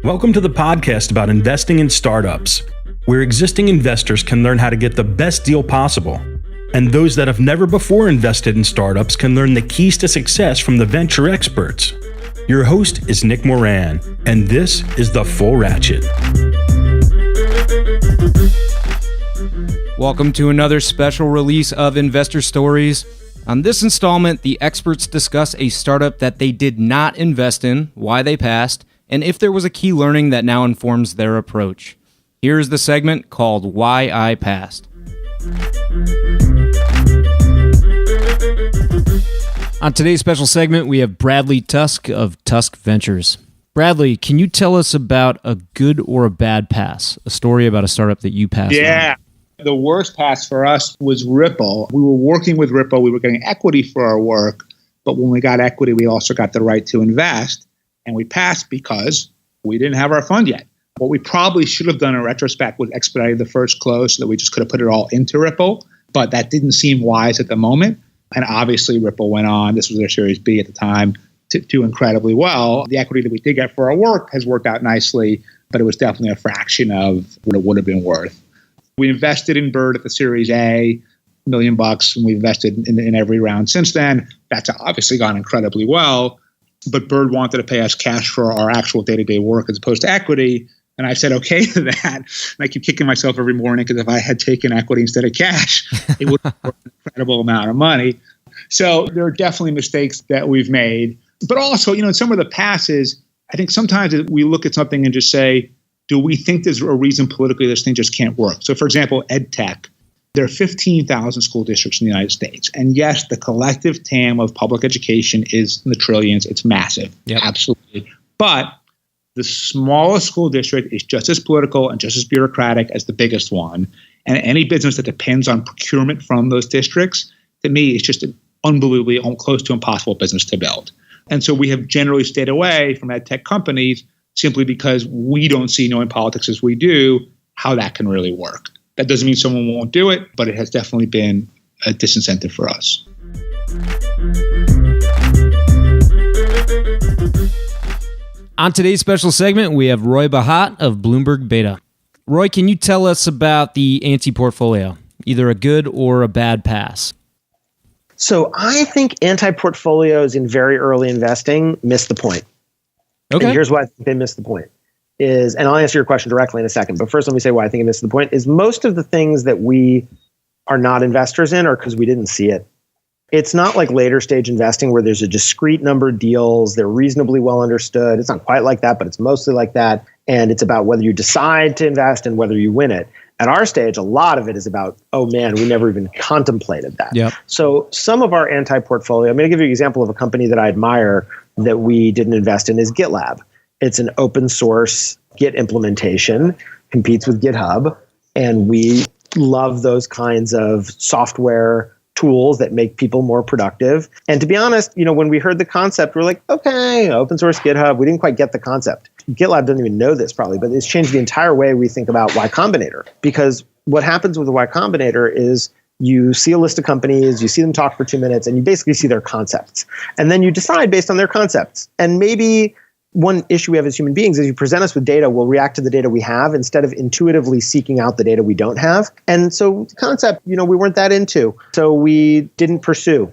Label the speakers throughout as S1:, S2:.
S1: Welcome to the podcast about investing in startups, where existing investors can learn how to get the best deal possible, and those that have never before invested in startups can learn the keys to success from the venture experts. Your host is Nick Moran, and this is The Full Ratchet.
S2: Welcome to another special release of Investor Stories. On this installment, the experts discuss a startup that they did not invest in, why they passed, and if there was a key learning that now informs their approach. Here is the segment called Why I Passed. On today's special segment, we have Bradley Tusk of Tusk Ventures. Bradley, can you tell us about a good or a bad pass? A story about a startup that you passed on.
S3: The worst pass for us was Ripple. We were working with Ripple. We were getting equity for our work. But when we got equity, we also got the right to invest. And we passed because we didn't have our fund yet. What we probably should have done in retrospect was expedited the first close so that we just could have put it all into Ripple. But that didn't seem wise at the moment. And obviously, Ripple went on. This was their Series B at the time to do incredibly well. The equity that we did get for our work has worked out nicely, but it was definitely a fraction of what it would have been worth. We invested in Bird at the Series A, $1 million, and we invested in every round since then. That's obviously gone incredibly well. But Bird wanted to pay us cash for our actual day-to-day work as opposed to equity. And I said okay to that. And I keep kicking myself every morning because if I had taken equity instead of cash, it would have been an incredible amount of money. So there are definitely mistakes that we've made. But also, in some of the passes, I think sometimes we look at something and just say, do we think there's a reason politically this thing just can't work? So, for example, EdTech, there are 15,000 school districts in the United States. And yes, the collective TAM of public education is in the trillions. It's massive.
S2: Yep.
S3: Absolutely. But the smallest school district is just as political and just as bureaucratic as the biggest one. And any business that depends on procurement from those districts, to me, is just an unbelievably close to impossible business to build. And so we have generally stayed away from EdTech companies simply because we don't see, knowing politics as we do, how that can really work. That doesn't mean someone won't do it, but it has definitely been a disincentive for us.
S2: On today's special segment, we have Roy Bahat of Bloomberg Beta. Roy, can you tell us about the anti-portfolio, either a good or a bad pass?
S4: So I think anti-portfolios in very early investing miss the point.
S2: Okay.
S4: And here's why I think they miss the point. And I'll answer your question directly in a second, but first let me say why I think it misses the point, is most of the things that we are not investors in are because we didn't see it. It's not like later stage investing where there's a discrete number of deals, they're reasonably well understood. It's not quite like that, but it's mostly like that. And it's about whether you decide to invest and whether you win it. At our stage, a lot of it is about, oh man, we never even contemplated that.
S2: Yep.
S4: So some of our anti-portfolio, I'm going to give you an example of a company that I admire that we didn't invest in is GitLab. It's an open source Git implementation, competes with GitHub, and we love those kinds of software tools that make people more productive. And to be honest, when we heard the concept, we're like, okay, open source GitHub. We didn't quite get the concept. GitLab doesn't even know this probably, but it's changed the entire way we think about Y Combinator. Because what happens with the Y Combinator is you see a list of companies, you see them talk for 2 minutes, and you basically see their concepts. And then you decide based on their concepts. And maybe one issue we have as human beings is you present us with data, we'll react to the data we have instead of intuitively seeking out the data we don't have. And so the concept, we weren't that into, so we didn't pursue.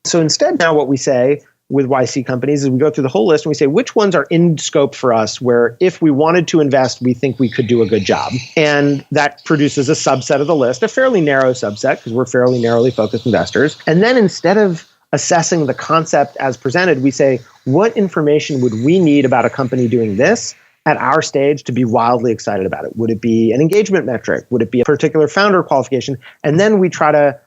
S4: So instead now what we say with YC companies is we go through the whole list and we say which ones are in scope for us where if we wanted to invest, we think we could do a good job. And that produces a subset of the list, a fairly narrow subset because we're fairly narrowly focused investors. And then instead of assessing the concept as presented, we say, what information would we need about a company doing this at our stage to be wildly excited about it? Would it be an engagement metric? Would it be a particular founder qualification? And then we try to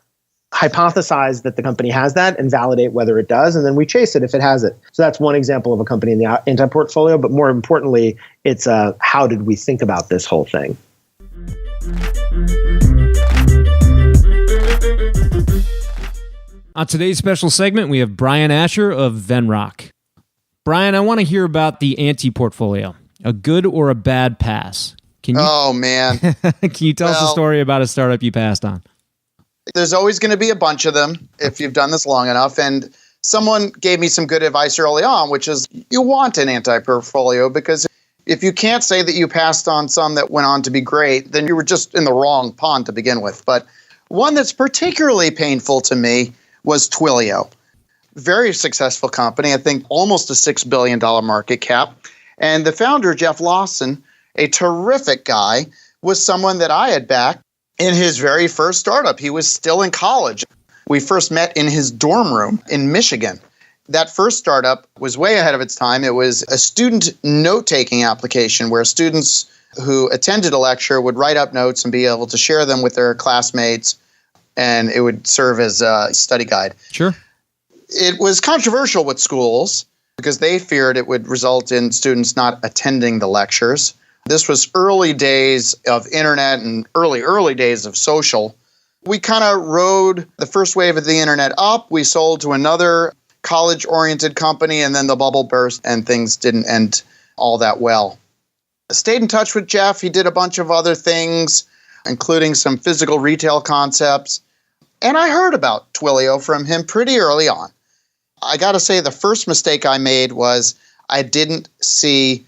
S4: hypothesize that the company has that and validate whether it does, and then we chase it if it has it. So that's one example of a company in the anti-portfolio, but more importantly, it's how did we think about this whole thing?
S2: On today's special segment, we have Brian Ascher of Venrock. Brian, I want to hear about the anti-portfolio. A good or a bad pass?
S5: Oh, man.
S2: Can you tell us a story about a startup you passed on?
S5: There's always going to be a bunch of them if you've done this long enough. And someone gave me some good advice early on, which is you want an anti-portfolio, because if you can't say that you passed on some that went on to be great, then you were just in the wrong pond to begin with. But one that's particularly painful to me was Twilio. Very successful company, I think almost a $6 billion market cap. And the founder, Jeff Lawson, a terrific guy, was someone that I had backed in his very first startup. He was still in college. We first met in his dorm room in Michigan. That first startup was way ahead of its time. It was a student note-taking application where students who attended a lecture would write up notes and be able to share them with their classmates, and it would serve as a study guide.
S2: Sure.
S5: It was controversial with schools because they feared it would result in students not attending the lectures. This was early days of internet and early days of social. We kind of rode the first wave of the internet up. We sold to another college-oriented company, and then the bubble burst and things didn't end all that well. I stayed in touch with Jeff. He did a bunch of other things, including some physical retail concepts. And I heard about Twilio from him pretty early on. I got to say, the first mistake I made was I didn't see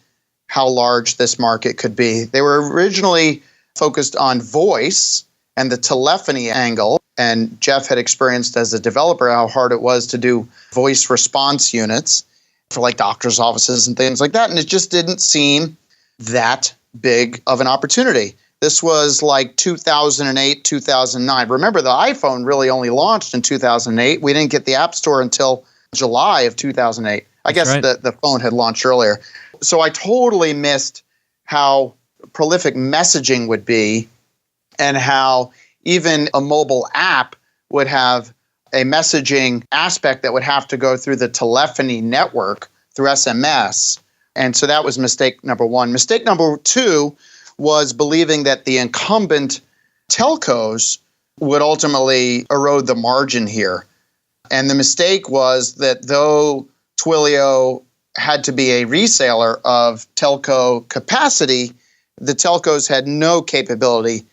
S5: how large this market could be. They were originally focused on voice and the telephony angle. And Jeff had experienced as a developer how hard it was to do voice response units for like doctors' offices and things like that. And it just didn't seem that big of an opportunity. This was like 2008, 2009. Remember, the iPhone really only launched in 2008. We didn't get the App Store until July of 2008. I guess
S2: right.
S5: the phone had launched earlier. So I totally missed how prolific messaging would be and how even a mobile app would have a messaging aspect that would have to go through the telephony network through SMS. And so that was mistake number one. Mistake number two was believing that the incumbent telcos would ultimately erode the margin here. And the mistake was that though Twilio had to be a reseller of telco capacity, the telcos had no capability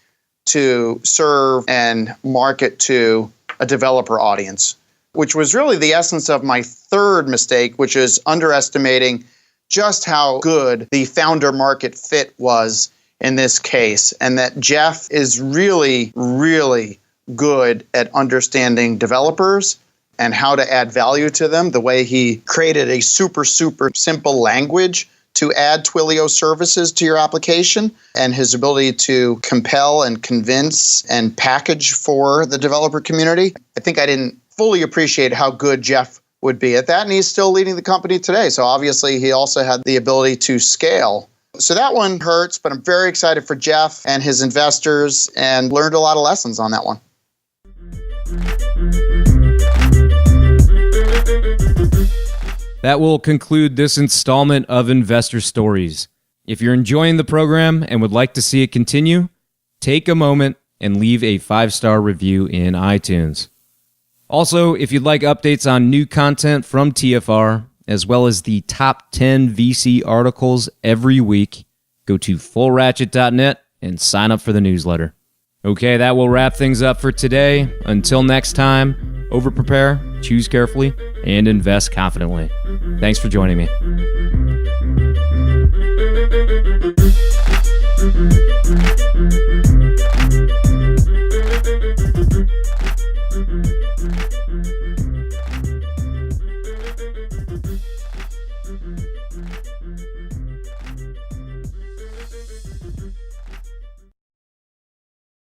S5: to serve and market to a developer audience, which was really the essence of my third mistake, which is underestimating just how good the founder market fit was in this case, and that Jeff is really, really good at understanding developers and how to add value to them, the way he created a super simple language to add Twilio services to your application, and his ability to compel and convince and package for the developer community. I think I didn't fully appreciate how good Jeff would be at that, and he's still leading the company today. So obviously he also had the ability to scale. So that one hurts, but I'm very excited for Jeff and his investors and learned a lot of lessons on that one.
S2: That will conclude this installment of Investor Stories. If you're enjoying the program and would like to see it continue, take a moment and leave a 5-star review in iTunes. Also, if you'd like updates on new content from TFR, as well as the top 10 VC articles every week, go to fullratchet.net and sign up for the newsletter. Okay, that will wrap things up for today. Until next time, over-prepare, choose carefully, and invest confidently. Thanks for joining me.